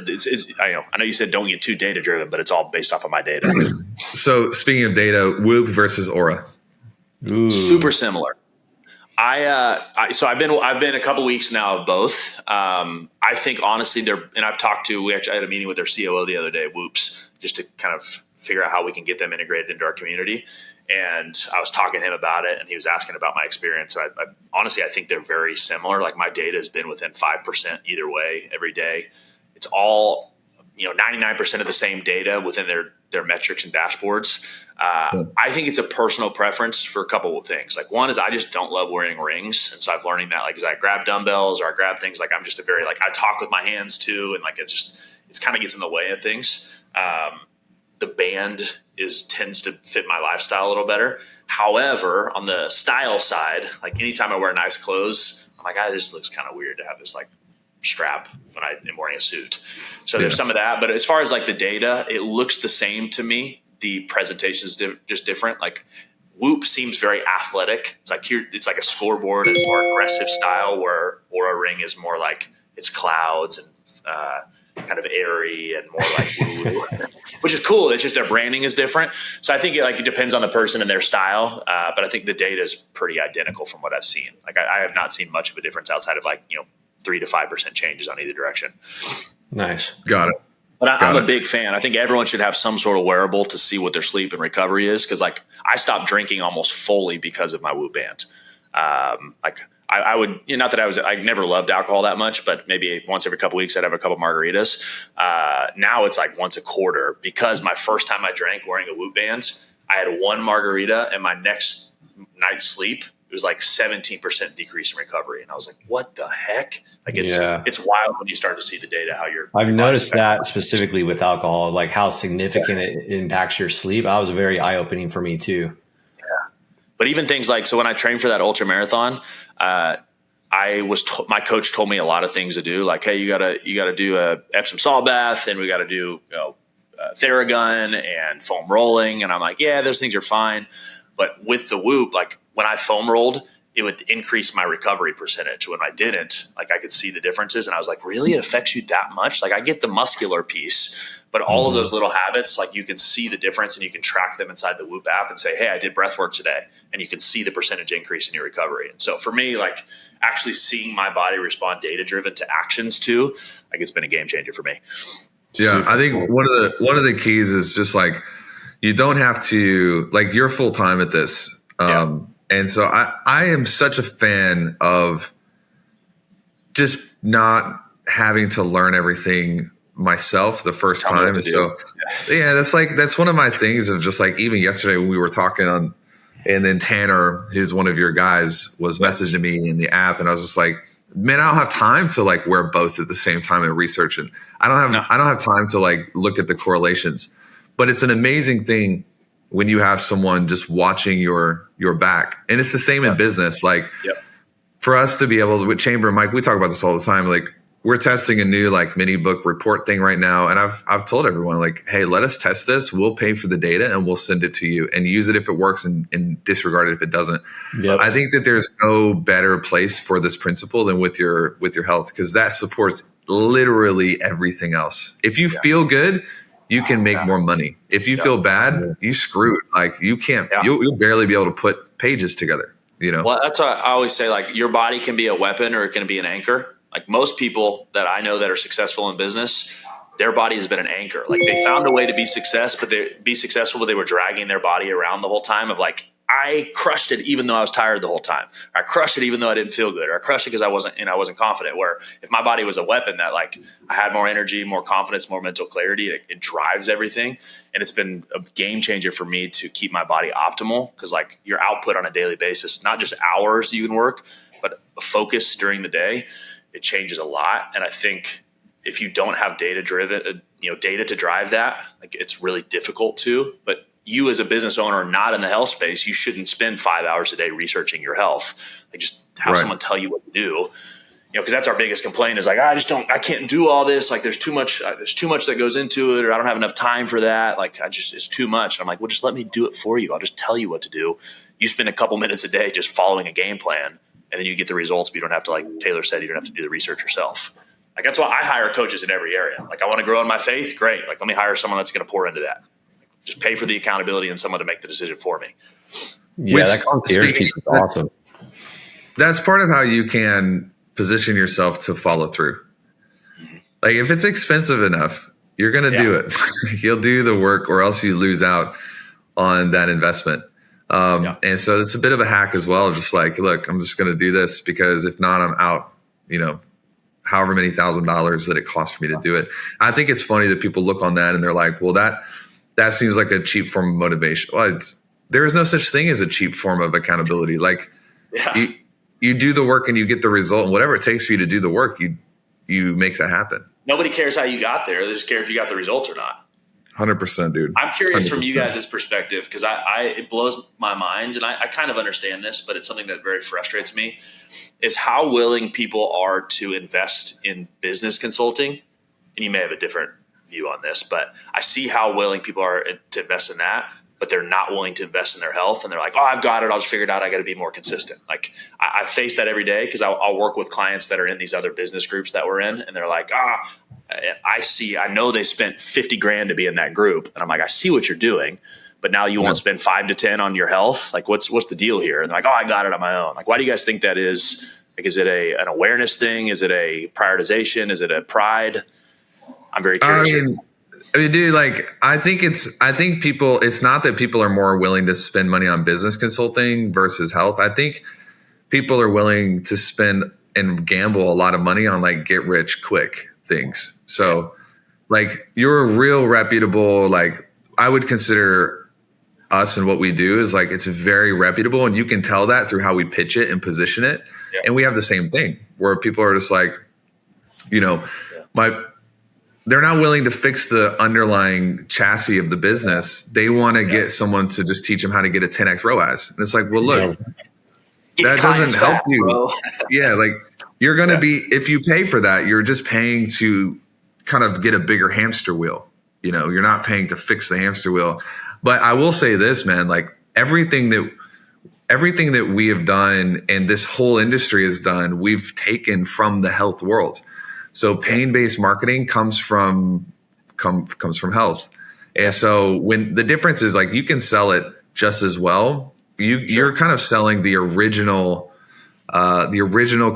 I know you said don't get too data driven, but it's all based off of my data. So speaking of data, Whoop versus Oura. Ooh. Super similar. So I've been a couple weeks now of both. I think honestly and I've talked to, we actually had a meeting with their COO the other day, Whoops, just to kind of figure out how we can get them integrated into our community. And I was talking to him about it, and he was asking about my experience. So I honestly, I think they're very similar. Like my data has been within 5% either way every day. It's all, 99% of the same data within their metrics and dashboards. I think it's a personal preference for a couple of things. Like one is I just don't love wearing rings. And so I'm learning that like, as I grab dumbbells or I grab things, like I'm just I talk with my hands too. And like, it's kind of gets in the way of things. The band tends to fit my lifestyle a little better. However, on the style side, like anytime I wear nice clothes, I'm like, this looks kind of weird to have this like strap when I am wearing a suit. So there's some of that. But as far as like the data, it looks the same to me. The presentation is just different. Like Whoop seems very athletic. It's like a scoreboard. It's more aggressive style, where Oura Ring is more like it's clouds and kind of airy and more like woo, which is cool. It's just their branding is different. So I think it depends on the person and their style. But I think the data is pretty identical from what I've seen. Like I have not seen much of a difference outside of 3 to 5% changes on either direction. Nice. Got it. But I'm a big fan. I think everyone should have some sort of wearable to see what their sleep and recovery is. Cause like I stopped drinking almost fully because of my Whoop band. Like I would, not that I never loved alcohol that much, but maybe once every couple of weeks I'd have a couple margaritas. Now it's like once a quarter, because my first time I drank wearing a Whoop band, I had one margarita and my next night's sleep, it was like 17% decrease in recovery. And I was like, what the heck? Like it's wild when you start to see the data, how I've noticed that specifically with alcohol, like how significant it impacts your sleep. That was very eye-opening for me too. But even things like, so when I trained for that ultra marathon, my coach told me a lot of things to do. Like, hey, you gotta do a Epsom salt bath, and we got to do Theragun and foam rolling. And I'm like, yeah, those things are fine. But with the Whoop, like when I foam rolled, it would increase my recovery percentage. When I didn't, like I could see the differences, and I was like, really, it affects you that much? Like I get the muscular piece, but all of those little habits, like you can see the difference, and you can track them inside the Whoop app and say, hey, I did breath work today, and you can see the percentage increase in your recovery. And so for me, like actually seeing my body respond data driven to actions too, like it's been a game changer for me. Yeah, I think one of the keys is just like, you don't have to, like, you're full time at this. And so I am such a fan of just not having to learn everything myself the first time. And so, that's one of my things of just like, even yesterday when we were talking on, and then Tanner, who's one of your guys, was messaging me in the app, and I was just like, man, I don't have time to like wear both at the same time and research. And I don't have time to like look at the correlations, but it's an amazing thing when you have someone just watching your back. And it's the same in business. Like for us to be able to, with Chamber and Mike, we talk about this all the time. Like we're testing a new like mini book report thing right now. And I've told everyone like, hey, let us test this. We'll pay for the data and we'll send it to you and use it if it works and disregard it if it doesn't. I think that there's no better place for this principle than with your health, because that supports literally everything else. If you feel good, you can make more money. If you feel bad, you screwed. Like you can't, you'll barely be able to put pages together, Well, that's why I always say, like, your body can be a weapon or it can be an anchor. Like most people that I know that are successful in business, their body has been an anchor. Like they found a way to be successful, but they were dragging their body around the whole time of like, I crushed it even though I was tired the whole time. I crushed it even though I didn't feel good, or I crushed it because I wasn't confident. Where if my body was a weapon that like I had more energy, more confidence, more mental clarity, it drives everything. And it's been a game changer for me to keep my body optimal, because like your output on a daily basis, not just hours you can work, but a focus during the day, it changes a lot. And I think if you don't have data to drive that, like it's really difficult to. But you as a business owner, not in the health space, you shouldn't spend 5 hours a day researching your health. Like just have someone tell you what to do, because that's our biggest complaint is like, I can't do all this. Like there's too much that goes into it, or I don't have enough time for that. Like it's too much. And I'm like, well, just let me do it for you. I'll just tell you what to do. You spend a couple minutes a day just following a game plan, and then you get the results, but you don't have to, like Taylor said, you don't have to do the research yourself. Like that's why I hire coaches in every area. Like I want to grow in my faith. Great. Like let me hire someone that's going to pour into that. Just pay for the accountability and someone to make the decision for me. Yeah, that concierge piece is awesome. That's part of how you can position yourself to follow through. Like if it's expensive enough, you're going to do it. You'll do the work, or else you lose out on that investment. And so it's a bit of a hack as well. Just like, look, I'm just going to do this because if not, I'm out, however many $1,000s that it costs for me to do it. I think it's funny that people look on that and they're like, well, that seems like a cheap form of motivation. Well, there is no such thing as a cheap form of accountability. Like you do the work and you get the result, and whatever it takes for you to do the work, you make that happen. Nobody cares how you got there. They just care if you got the result or not. 100%, dude. I'm curious 100%. From you guys' perspective, because it blows my mind, and I kind of understand this, but it's something that very frustrates me, is how willing people are to invest in business consulting. And you may have a different view on this, but I see how willing people are to invest in that, but they're not willing to invest in their health. And they're like, oh, I've got it. I'll just figure it out. I got to be more consistent. Like I face that every day, because I'll work with clients that are in these other business groups that we're in. And they're like, I know they spent $50,000 to be in that group. And I'm like, I see what you're doing, but now you won't spend 5 to 10 on your health. Like what's the deal here? And they're like, oh, I got it on my own. Like, why do you guys think that is? Like, is it an awareness thing? Is it a prioritization? Is it a pride? I'm very curious. I mean, dude, like, I think it's not that people are more willing to spend money on business consulting versus health. I think people are willing to spend and gamble a lot of money on like get rich quick things. So like you're a real reputable, like I would consider us and what we do is like, it's very reputable, and you can tell that through how we pitch it and position it. Yeah. And we have the same thing where people are just like, you know, they're not willing to fix the underlying chassis of the business. They want to get someone to just teach them how to get a 10x ROAS. And it's like, well, look, that doesn't help you. Yeah. Like you're going to be, if you pay for that, you're just paying to kind of get a bigger hamster wheel. You know, you're not paying to fix the hamster wheel. But I will say this, man, like everything that we have done and this whole industry has done, we've taken from the health world. So pain-based marketing comes from health. And so when the difference is like you can sell it just as well. You're kind of selling the original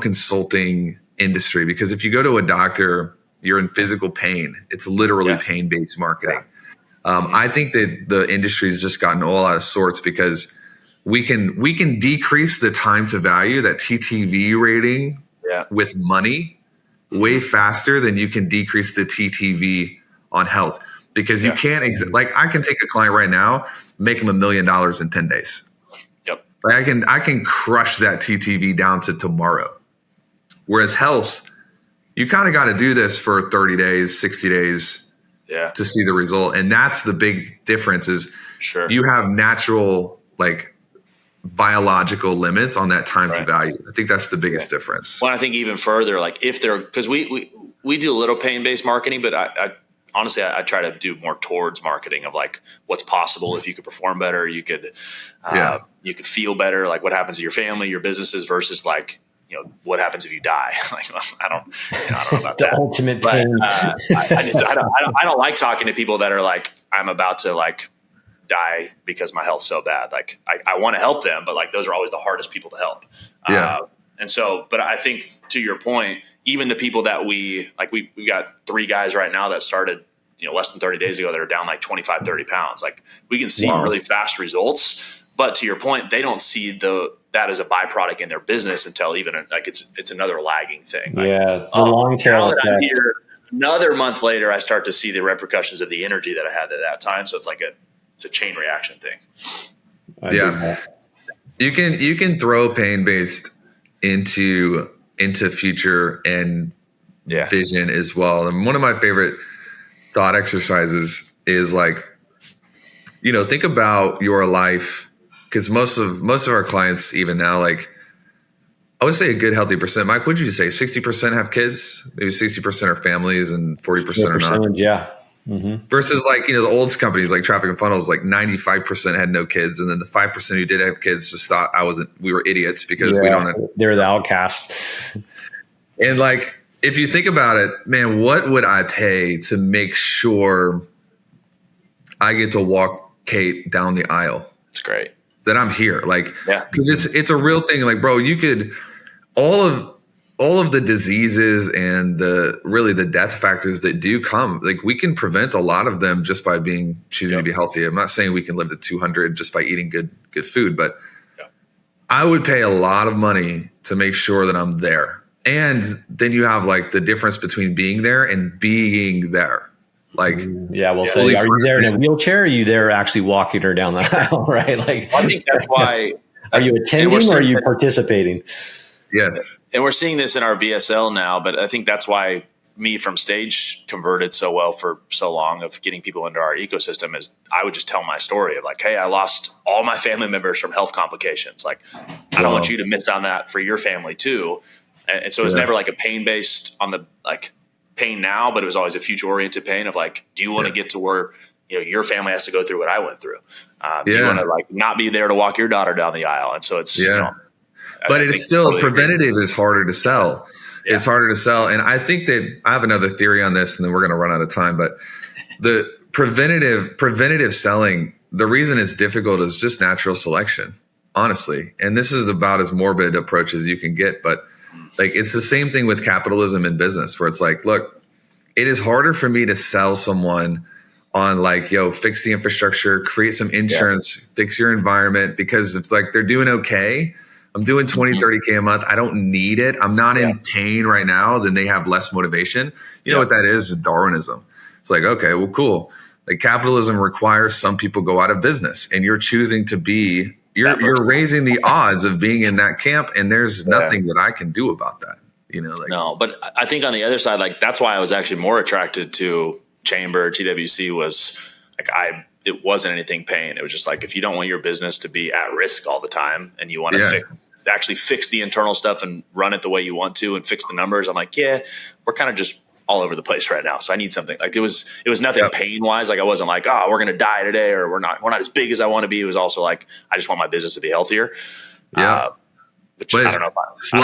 consulting industry, because if you go to a doctor, you're in physical pain. It's literally pain-based marketing. I think that the industry has just gotten all out of sorts because we can decrease the time to value, that TTV rating with money way faster than you can decrease the TTV on health, because you can't like I can take a client right now, make them $1 million in 10 days. Yep. Like I can crush that TTV down to tomorrow. Whereas health, you kind of got to do this for 30 days, 60 days to see the result. And that's the big difference is you have natural, like biological limits on that time to value. I think that's the biggest difference. Well, I think even further, like if they're, because we do a little pain-based marketing, but I honestly, I try to do more towards marketing of like what's possible if you could perform better, you could feel better, like what happens to your family, your businesses versus like, you know, what happens if you die? Like, I don't know about the that. ultimate but, pain. I don't like talking to people that are like, I'm about to like die because my health's so bad. Like I want to help them, but like those are always the hardest people to help. And so, but I think to your point, even the people that we got 3 guys right now that started, you know, less than 30 days ago that are down like 25, 30 pounds. Like we can see really fast results, but to your point, they don't see that as a byproduct in their business until even like it's another lagging thing. Like, the long tail effect. I'm here, another month later, I start to see the repercussions of the energy that I had at that time. So it's like it's a chain reaction thing. You can throw pain-based into future and vision as well. And one of my favorite thought exercises is like, you know, think about your life. Because most of our clients, even now, like I would say a good healthy percent. Mike, would you say 60% have kids? Maybe 60% are families and 40% are not. Yeah. Mm-hmm. Versus like, you know, the old companies like Traffic and Funnels, like 95% had no kids, and then the 5% who did have kids just thought we were idiots because we don't. They're the outcasts. And like, if you think about it, man, what would I pay to make sure I get to walk Kate down the aisle? It's great. That I'm here, like, because it's a real thing. Like, bro, you could all of the diseases and the death factors that do come, like we can prevent a lot of them just by choosing to be healthy. I'm not saying we can live to 200 just by eating good food, but I would pay a lot of money to make sure that I'm there. And then you have like the difference between being there and being there. Like, so are you there in a wheelchair? Or are you there actually walking her down the aisle? Right. Like, I think that's why. Are you attending or are you participating? Yes. And we're seeing this in our VSL now, but I think that's why me from stage converted so well for so long of getting people into our ecosystem is I would just tell my story of like, hey, I lost all my family members from health complications. Like, I don't want you to miss on that for your family too. And so it's never like a pain based on the like pain now, but it was always a future oriented pain of like, do you want to get to where, you know, your family has to go through what I went through? Do you want to like not be there to walk your daughter down the aisle? And so it's, you know, but it's still totally preventative is harder to sell. Yeah. It's harder to sell. And I think that I have another theory on this and then we're going to run out of time, but the preventative selling, the reason it's difficult is just natural selection, honestly. And this is about as morbid approach as you can get, but like, it's the same thing with capitalism in business where it's like, look, it is harder for me to sell someone on like, yo, fix the infrastructure, create some insurance, fix your environment, because it's like they're doing okay, I'm doing 20, 30K a month. I don't need it. I'm not in pain right now. Then they have less motivation. You know what that is? Darwinism. It's like, okay, well, cool. Like capitalism requires some people go out of business, and you're choosing to be, you're raising the odds of being in that camp. And there's nothing that I can do about that. You know, like, no, but I think on the other side, like that's why I was actually more attracted to Chamber. TWC was like, it wasn't anything paying. It was just like, if you don't want your business to be at risk all the time and you want to actually fix the internal stuff and run it the way you want to and fix the numbers, I'm like, we're kind of just all over the place right now. So I need something. Like it was nothing pain wise. Like I wasn't like, oh, we're going to die today, or we're not as big as I want to be. It was also like, I just want my business to be healthier. Which I don't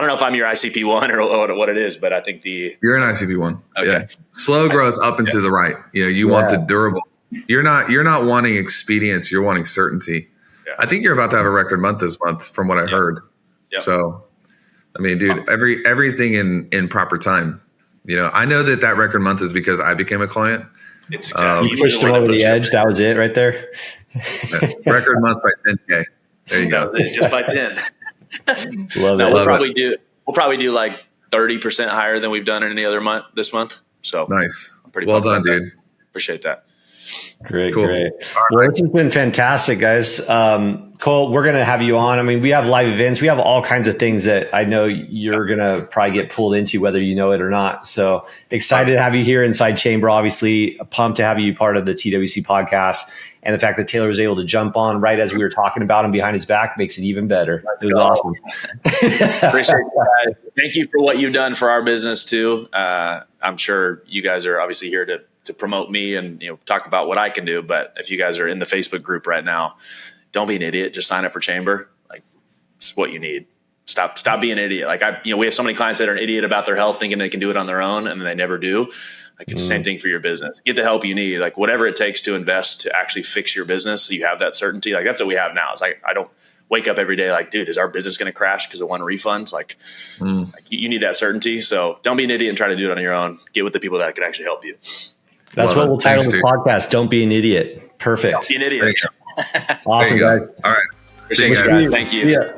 know if I'm your ICP1 or what it is, but I think you're an ICP1. Okay. Yeah. Slow growth up and to the right. You know, you want the durable. You're not wanting expedience. You're wanting certainty. Yeah. I think you're about to have a record month this month, from what I heard. Yeah. So, I mean, dude, everything in proper time. You know, I know that record month is because I became a client. It's exactly. You pushed them over the edge. That was it right there. Record month by 10K. There you go. Just by 10. Love it. We'll probably do like 30% higher than we've done in any other month this month. So nice. I'm pretty well done, dude. Appreciate that. Great. Well, this has been fantastic, guys. Cole, we're going to have you on. I mean, we have live events. We have all kinds of things that I know you're going to probably get pulled into, whether you know it or not. So excited to have you here inside Chamber. Obviously, pumped to have you part of the TWC podcast. And the fact that Taylor was able to jump on right as we were talking about him behind his back makes it even better. It was awesome. Appreciate it, guys. Thank you for what you've done for our business too. I'm sure you guys are obviously here to promote me and talk about what I can do. But if you guys are in the Facebook group right now, don't be an idiot. Just sign up for Chamber. Like it's what you need. Stop being an idiot. Like we have so many clients that are an idiot about their health, thinking they can do it on their own, and they never do. Like it's the same thing for your business. Get the help you need. Like whatever it takes to invest to actually fix your business, so you have that certainty. Like that's what we have now. It's like I don't wake up every day like, dude, is our business going to crash because of one refund? Like you need that certainty. So don't be an idiot and try to do it on your own. Get with the people that can actually help you. That's what we'll title the podcast. Don't be an idiot. Perfect. Don't be an idiot. Awesome, guys. All right. Appreciate it, guys. Thank you. Yeah.